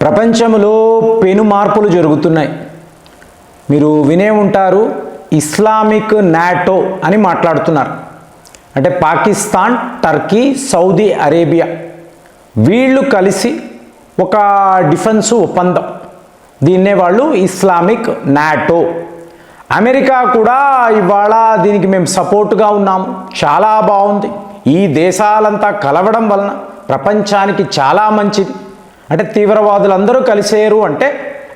ప్రపంచంలో పెను మార్పులు జరుగుతున్నాయి. మీరు వినే ఉంటారు, ఇస్లామిక్ నాటో అని మాట్లాడుతున్నారు. అంటే పాకిస్తాన్, టర్కీ, సౌదీ అరేబియా వీళ్ళు కలిసి ఒక డిఫెన్స్ ఒప్పందం, దీన్నే వాళ్ళు ఇస్లామిక్ నాటో. అమెరికా కూడా ఇవాళ దీనికి మేము సపోర్టుగా ఉన్నాము, చాలా బాగుంది, ఈ దేశాలంతా కలవడం వలన ప్రపంచానికి చాలా మంచిది, అంటే తీవ్రవాదులందరూ కలిసేరు అంటే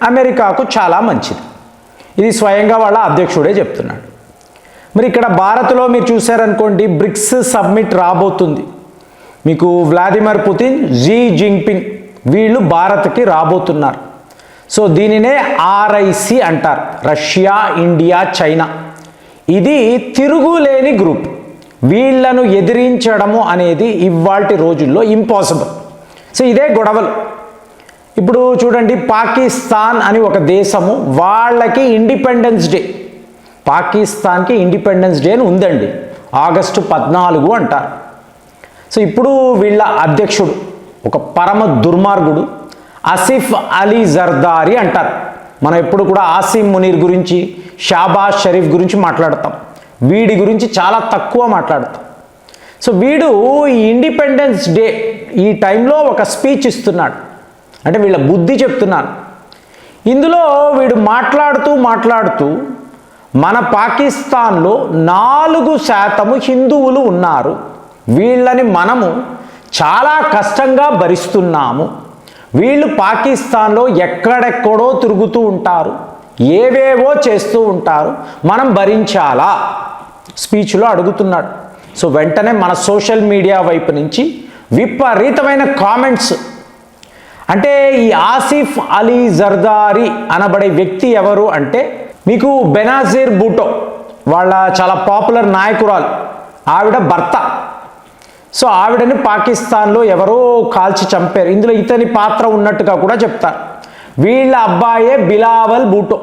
అమెరికాకు చాలా మంచిది. ఇది స్వయంగా వాళ్ళ అధ్యక్షుడే చెప్తున్నాడు. మరి ఇక్కడ భారత్లో మీరు చూశారనుకోండి, బ్రిక్స్ సమ్మిట్ రాబోతుంది. మీకు వ్లాదిమిర్ పుతిన్, జీ జింగ్పింగ్ వీళ్ళు భారత్కి రాబోతున్నారు. సో దీనినే ఆర్ఐసి అంటారు, రష్యా, ఇండియా, చైనా. ఇది తిరుగులేని గ్రూప్. వీళ్లను ఎదిరించడము అనేది ఇవాల్టి రోజుల్లో ఇంపాసిబుల్. సో ఇదే గొడవలు. ఇప్పుడు చూడండి, పాకిస్తాన్ అని ఒక దేశము, వాళ్ళకి ఇండిపెండెన్స్ డే, పాకిస్తాన్కి ఇండిపెండెన్స్ డే అని ఉందండి, ఆగస్టు 14 అంటారు. సో ఇప్పుడు వీళ్ళ అధ్యక్షుడు ఒక పరమ దుర్మార్గుడు, ఆసిఫ్ అలీ జర్దారీ అంటారు. మనం ఎప్పుడు కూడా ఆసిమ్ మునీర్ గురించి, షాబాజ్ షరీఫ్ గురించి మాట్లాడతాం, వీడి గురించి చాలా తక్కువ మాట్లాడతాం. సో వీడు ఈ ఇండిపెండెన్స్ డే ఈ టైంలో ఒక స్పీచ్ ఇస్తున్నాడు, అంటే వీళ్ళ బుద్ధి చెప్తున్నాను. ఇందులో వీడు మాట్లాడుతూ మన పాకిస్తాన్లో 4% హిందువులు ఉన్నారు, వీళ్ళని మనము చాలా కష్టంగా భరిస్తున్నాము, వీళ్ళు పాకిస్తాన్లో ఎక్కడెక్కడో తిరుగుతూ ఉంటారు, ఏవేవో చేస్తూ ఉంటారు, మనం భరించాలా స్పీచ్లో అడుగుతున్నాడు. సో వెంటనే మన సోషల్ మీడియా వైపు నుంచి విపరీతమైన కామెంట్స్. అంటే ఈ ఆసిఫ్ అలీ జర్దారీ అనబడే వ్యక్తి ఎవరు అంటే, మీకు బెనాజీర్ భూటో వాళ్ళ చాలా పాపులర్ నాయకురాలు, ఆవిడ భర్త. సో ఆవిడని పాకిస్తాన్లో ఎవరో కాల్చి చంపారు, ఇందులో ఇతని పాత్ర ఉన్నట్టుగా కూడా చెప్తారు. వీళ్ళ అబ్బాయే బిలావల్ భూటో.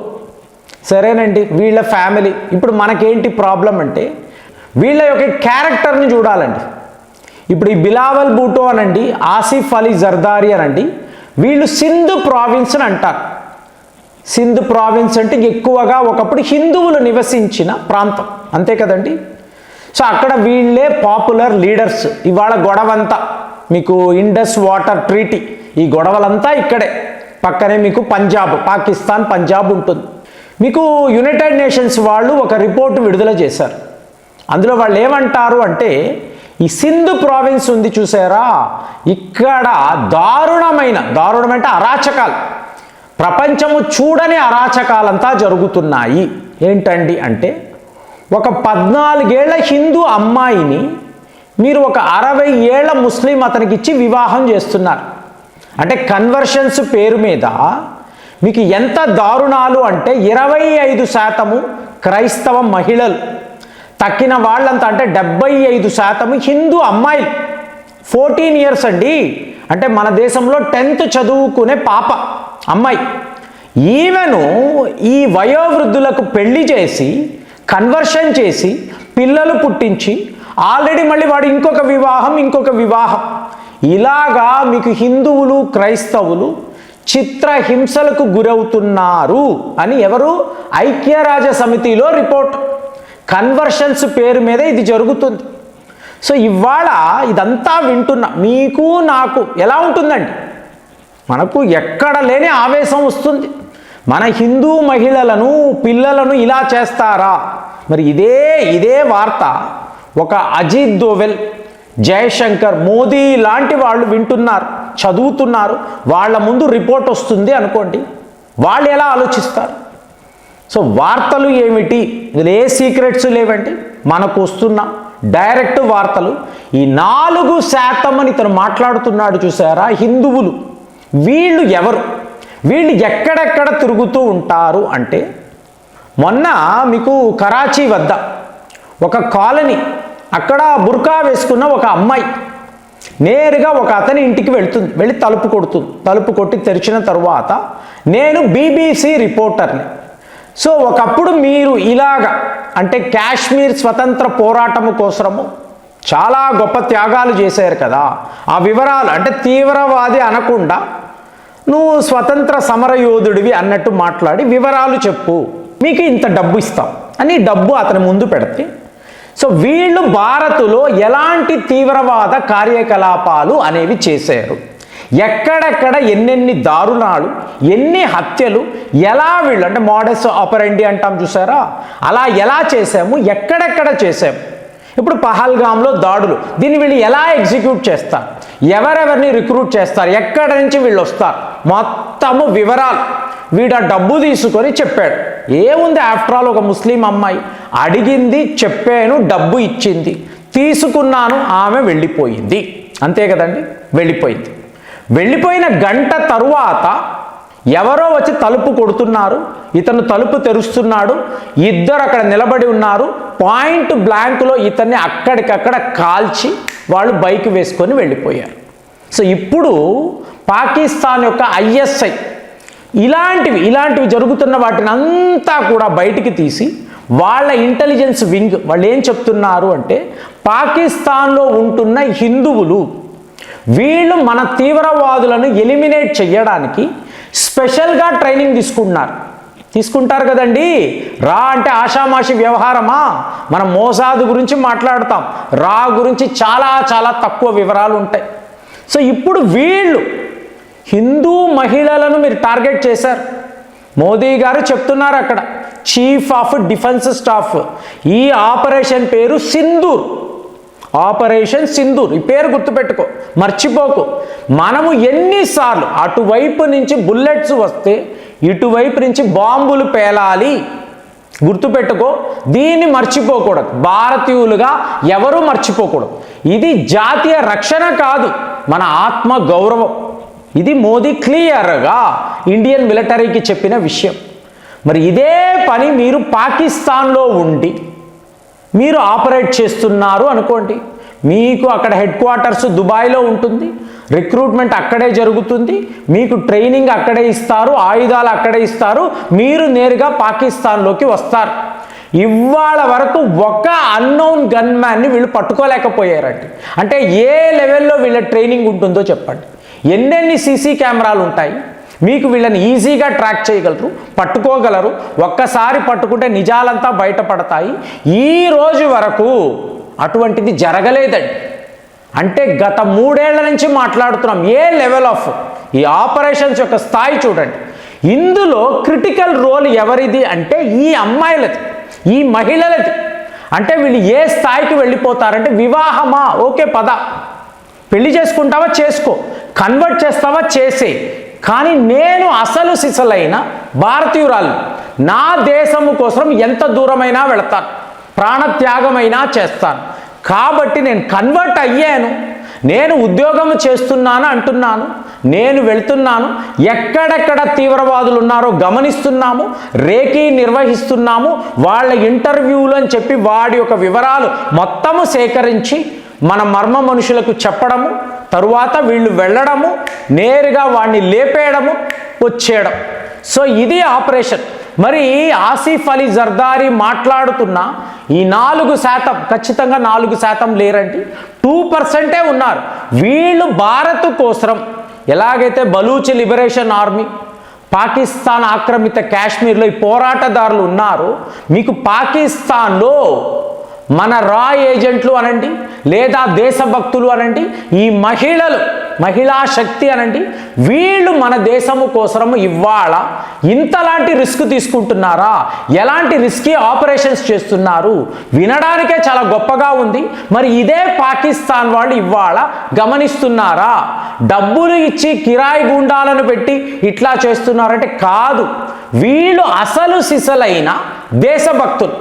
సరేనండి, వీళ్ళ ఫ్యామిలీ. ఇప్పుడు మనకేంటి ప్రాబ్లం అంటే, వీళ్ళ యొక్క క్యారెక్టర్ని చూడాలండి. ఇప్పుడు ఈ బిలావల్ భూటో అనండి, ఆసిఫ్ అలీ జర్దారీ అనండి, వీళ్ళు సింధ్ ప్రావిన్స్ అని అంటారు. సింధ్ ప్రావిన్స్ అంటే ఎక్కువగా ఒకప్పుడు హిందువులు నివసించిన ప్రాంతం, అంతే కదండి. సో అక్కడ వీళ్ళే పాపులర్ లీడర్స్. ఇవాళ గొడవంతా మీకు ఇండస్ వాటర్ ట్రీటీ, ఈ గొడవలంతా ఇక్కడే పక్కనే మీకు పంజాబ్, పాకిస్తాన్ పంజాబ్ ఉంటుంది. మీకు యునైటెడ్ నేషన్స్ వాళ్ళు ఒక రిపోర్టు విడుదల చేశారు. అందులో వాళ్ళు ఏమంటారు అంటే, ఈ సింధ్ ప్రావిన్స్ ఉంది చూసారా, ఇక్కడ దారుణమంటే అరాచకాలు, ప్రపంచము చూడని అరాచకాలంతా జరుగుతున్నాయి. ఏంటండి అంటే, ఒక 14 ఏళ్ల హిందూ అమ్మాయిని మీరు ఒక 60 ఏళ్ల ముస్లిం అతనికి ఇచ్చి వివాహం చేస్తున్నారు. అంటే కన్వర్షన్స్ పేరు మీద మీకు ఎంత దారుణాలు అంటే, 25% క్రైస్తవ మహిళలు, తక్కిన వాళ్ళంతా అంటే 75% హిందూ అమ్మాయిలు. 14 years అండి, అంటే మన దేశంలో 10th చదువుకునే పాప అమ్మాయి. ఈమెను ఈ వయోవృద్ధులకు పెళ్లి చేసి, కన్వర్షన్ చేసి, పిల్లలు పుట్టించి, ఆల్రెడీ మళ్ళీ వాడు ఇంకొక వివాహం, ఇలాగా మీకు హిందువులు, క్రైస్తవులు చిత్రహింసలకు గురవుతున్నారు అని ఎవరు, ఐక్యరాజ్య సమితిలో రిపోర్ట్. కన్వర్షన్స్ పేరు మీద ఇది జరుగుతుంది. సో ఇవాళ ఇదంతా వింటున్నా మీకు నాకు ఎలా ఉంటుందండి, మనకు ఎక్కడ లేని ఆవేశం వస్తుంది. మన హిందూ మహిళలను, పిల్లలను ఇలా చేస్తారా? మరి ఇదే వార్త ఒక అజిత్ దోవెల్, జయశంకర్, మోదీ లాంటి వాళ్ళు వింటున్నారు, చదువుతున్నారు, వాళ్ళ ముందు రిపోర్ట్ వస్తుంది అనుకోండి, వాళ్ళు ఎలా ఆలోచిస్తారు? సో వార్తలు ఏమిటి, ఇందులో ఏ సీక్రెట్స్ లేవండి, మనకు వస్తున్న డైరెక్ట్ వార్తలు. ఈ 4% అని ఇతను మాట్లాడుతున్నాడు చూసారా, హిందువులు, వీళ్ళు ఎవరు, వీళ్ళు ఎక్కడెక్కడ తిరుగుతూ ఉంటారు అంటే, మొన్న మీకు కరాచీ వద్ద ఒక కాలనీ, అక్కడ బుర్కా వేసుకున్న ఒక అమ్మాయి నేరుగా ఒక అతని ఇంటికి వెళ్ళి తలుపు కొట్టి తెరిచిన తరువాత, నేను బీబీసీ రిపోర్టర్ని. సో ఒకప్పుడు మీరు ఇలాగా అంటే కాశ్మీర్ స్వతంత్ర పోరాటము కోసము చాలా గొప్ప త్యాగాలు చేశారు కదా, ఆ వివరాలు అంటే తీవ్రవాది అనకుండా నువ్వు స్వతంత్ర సమరయోధుడివి అన్నట్టు మాట్లాడి వివరాలు చెప్పు, మీకు ఇంత డబ్బు ఇస్తాం అని డబ్బు అతని ముందు పెడితే, సో వీళ్ళు భారత్లో ఎలాంటి తీవ్రవాద కార్యకలాపాలు అనేవి చేశారు, ఎక్కడెక్కడ ఎన్నెన్ని దారుణాలు, ఎన్ని హత్యలు, ఎలా వీళ్ళు అంటే మోడస్ ఆపరెండి అంటాం చూసారా, అలా ఎలా చేశాము, ఎక్కడెక్కడ చేశాము. ఇప్పుడు పహల్గామ్లో దాడులు, దీన్ని వీళ్ళు ఎలా ఎగ్జిక్యూట్ చేస్తారు, ఎవరెవరిని రిక్రూట్ చేస్తారు, ఎక్కడి నుంచి వీళ్ళు వస్తారు, మొత్తము వివరాలు వీడు ఆ డబ్బు తీసుకొని చెప్పాడు. ఏముంది, ఆఫ్టర్ ఆల్ ఒక ముస్లిం అమ్మాయి అడిగింది, చెప్పాను, డబ్బు ఇచ్చింది, తీసుకున్నాను, ఆమె వెళ్ళిపోయింది, అంతే కదండి. వెళ్ళిపోయిన గంట తరువాత ఎవరో వచ్చి తలుపు కొడుతున్నారు, ఇతను తలుపు తెరుస్తున్నాడు, ఇద్దరు అక్కడ నిలబడి ఉన్నారు, పాయింట్ బ్లాంక్లో ఇతన్ని అక్కడికక్కడ కాల్చి వాళ్ళు బైక్ వేసుకొని వెళ్ళిపోయారు. సో ఇప్పుడు పాకిస్తాన్ యొక్క ఐఎస్ఐ ఇలాంటివి జరుగుతున్న వాటిని అంతా కూడా బయటికి తీసి వాళ్ళ ఇంటెలిజెన్స్ వింగ్ వాళ్ళు ఏం చెప్తున్నారు అంటే, పాకిస్తాన్లో ఉంటున్న హిందువులు వీళ్ళు మన తీవ్రవాదులను ఎలిమినేట్ చేయడానికి స్పెషల్గా ట్రైనింగ్ తీసుకుంటారు కదండి. రా అంటే ఆషామాషి వ్యవహారమా? మనం మోసాదు గురించి మాట్లాడతాం, రా గురించి చాలా చాలా తక్కువ వివరాలు ఉంటాయి. సో ఇప్పుడు వీళ్ళు హిందూ మహిళలను మీరు టార్గెట్ చేశారు. మోదీ గారు చెప్తున్నారు అక్కడ, చీఫ్ ఆఫ్ డిఫెన్స్ స్టాఫ్, ఈ ఆపరేషన్ పేరు సింధూర్, ఆపరేషన్ సింధూర్. ఈ పేరు గుర్తుపెట్టుకో, మర్చిపోకు. మనము ఎన్నిసార్లు అటువైపు నుంచి బుల్లెట్స్ వస్తే ఇటువైపు నుంచి బాంబులు పేలాలి, గుర్తుపెట్టుకో. దీన్ని మర్చిపోకూడదు, భారతీయులుగా ఎవరూ మర్చిపోకూడదు. ఇది జాతీయ రక్షణ కాదు, మన ఆత్మ గౌరవం. ఇది మోదీ క్లియర్గా ఇండియన్ మిలిటరీకి చెప్పిన విషయం. మరి ఇదే పని మీరు పాకిస్తాన్లో ఉండి మీరు ఆపరేట్ చేస్తున్నారు అనుకోండి, మీకు అక్కడ హెడ్ క్వార్టర్స్ దుబాయ్లో ఉంటుంది, రిక్రూట్మెంట్ అక్కడే జరుగుతుంది, మీకు ట్రైనింగ్ అక్కడే ఇస్తారు, ఆయుధాలు అక్కడే ఇస్తారు, మీరు నేరుగా పాకిస్తాన్లోకి వస్తారు. ఇవాళ వరకు ఒక అన్నోన్ గన్మ్యాన్ని వీళ్ళు పట్టుకోలేకపోయారండి. అంటే ఏ లెవెల్లో వీళ్ళ ట్రైనింగ్ ఉంటుందో చెప్పండి. ఎన్నెన్ని సీసీ కెమెరాలు ఉంటాయి, మీకు వీళ్ళని ఈజీగా ట్రాక్ చేయగలరు, పట్టుకోగలరు. ఒక్కసారి పట్టుకుంటే నిజాలంతా బయటపడతాయి. ఈ రోజు వరకు అటువంటిది జరగలేదండి. అంటే గత 3 ఏళ్ల నుంచి మాట్లాడుతున్నాం. ఏ లెవెల్ ఆఫ్ ఈ ఆపరేషన్స్ యొక్క స్థాయి చూడండి. ఇందులో క్రిటికల్ రోల్ ఎవరిది అంటే ఈ అమ్మాయిలది, ఈ మహిళలది. అంటే వీళ్ళు ఏ స్థాయికి వెళ్ళిపోతారంటే, వివాహమా, ఓకే పద, పెళ్లి చేసుకుంటావా చేసుకో, కన్వర్ట్ చేస్తావా చేసే, కానీ నేను అసలు సిసలైన భారతీయురాలు, నా దేశము కోసం ఎంత దూరమైనా వెళతాను, ప్రాణత్యాగమైనా చేస్తాను. కాబట్టి నేను కన్వర్ట్ అయ్యాను, నేను ఉద్యోగం చేస్తున్నాను అంటున్నాను, నేను వెళ్తున్నాను, ఎక్కడెక్కడ తీవ్రవాదులు ఉన్నారో గమనిస్తున్నాము, రేకీ నిర్వహిస్తున్నాము, వాళ్ళ ఇంటర్వ్యూలు అని చెప్పి వాడి యొక్క వివరాలు మొత్తము సేకరించి మన మర్మ మనుషులకు చెప్పడము, తరువాత వీళ్ళు వెళ్ళడము, నేరుగా వాడిని లేపేయడము, వచ్చేయడం. సో ఇది ఆపరేషన్. మరి ఆసిఫ్ అలీ జర్దారీ మాట్లాడుతున్న ఈ 4%, ఖచ్చితంగా 4% లేరండి, 2% ఉన్నారు. వీళ్ళు భారత్ కోసం ఎలాగైతే బలూచి లిబరేషన్ ఆర్మీ, పాకిస్తాన్ ఆక్రమిత కాశ్మీర్లో ఈ పోరాటదారులు ఉన్నారు, మీకు పాకిస్తాన్లో మన రా ఏజెంట్లు అనండి, లేదా దేశభక్తులు అనండి, ఈ మహిళా శక్తి అనండి, వీళ్ళు మన దేశము కోసం ఇవాళ ఇంతలాంటి రిస్క్ తీసుకుంటున్నారా, ఎలాంటి రిస్కీ ఆపరేషన్స్ చేస్తున్నారు, వినడానికే చాలా గొప్పగా ఉంది. మరి ఇదే పాకిస్తాన్ వాళ్ళు ఇవాళ గమనిస్తున్నారా? డబ్బులు ఇచ్చి కిరాయి గుండాలను పెట్టి ఇట్లా చేస్తున్నారంటే కాదు, వీళ్ళు అసలు సిసలైన దేశభక్తులు,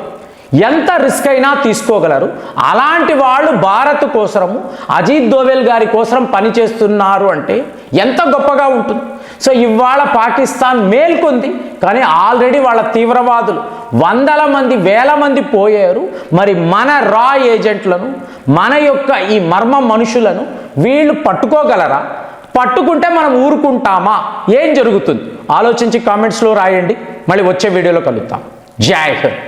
ఎంత రిస్క్ అయినా తీసుకోగలరు. అలాంటి వాళ్ళు భారత్ కోసము, అజిత్ దోవెల్ గారి కోసం పనిచేస్తున్నారు అంటే ఎంత గొప్పగా ఉంటుంది. సో ఇవాళ పాకిస్తాన్ మేల్కొంది, కానీ ఆల్రెడీ వాళ్ళ తీవ్రవాదులు 100 మంది 1000 మంది పోయారు. మరి మన రా ఏజెంట్లను, మన యొక్క ఈ మర్మ మనుషులను వీళ్ళు పట్టుకోగలరా? పట్టుకుంటే మనం ఊరుకుంటామా? ఏం జరుగుతుంది ఆలోచించి కామెంట్స్లో రాయండి. మళ్ళీ వచ్చే వీడియోలో కలుద్దాం. జై హింద్.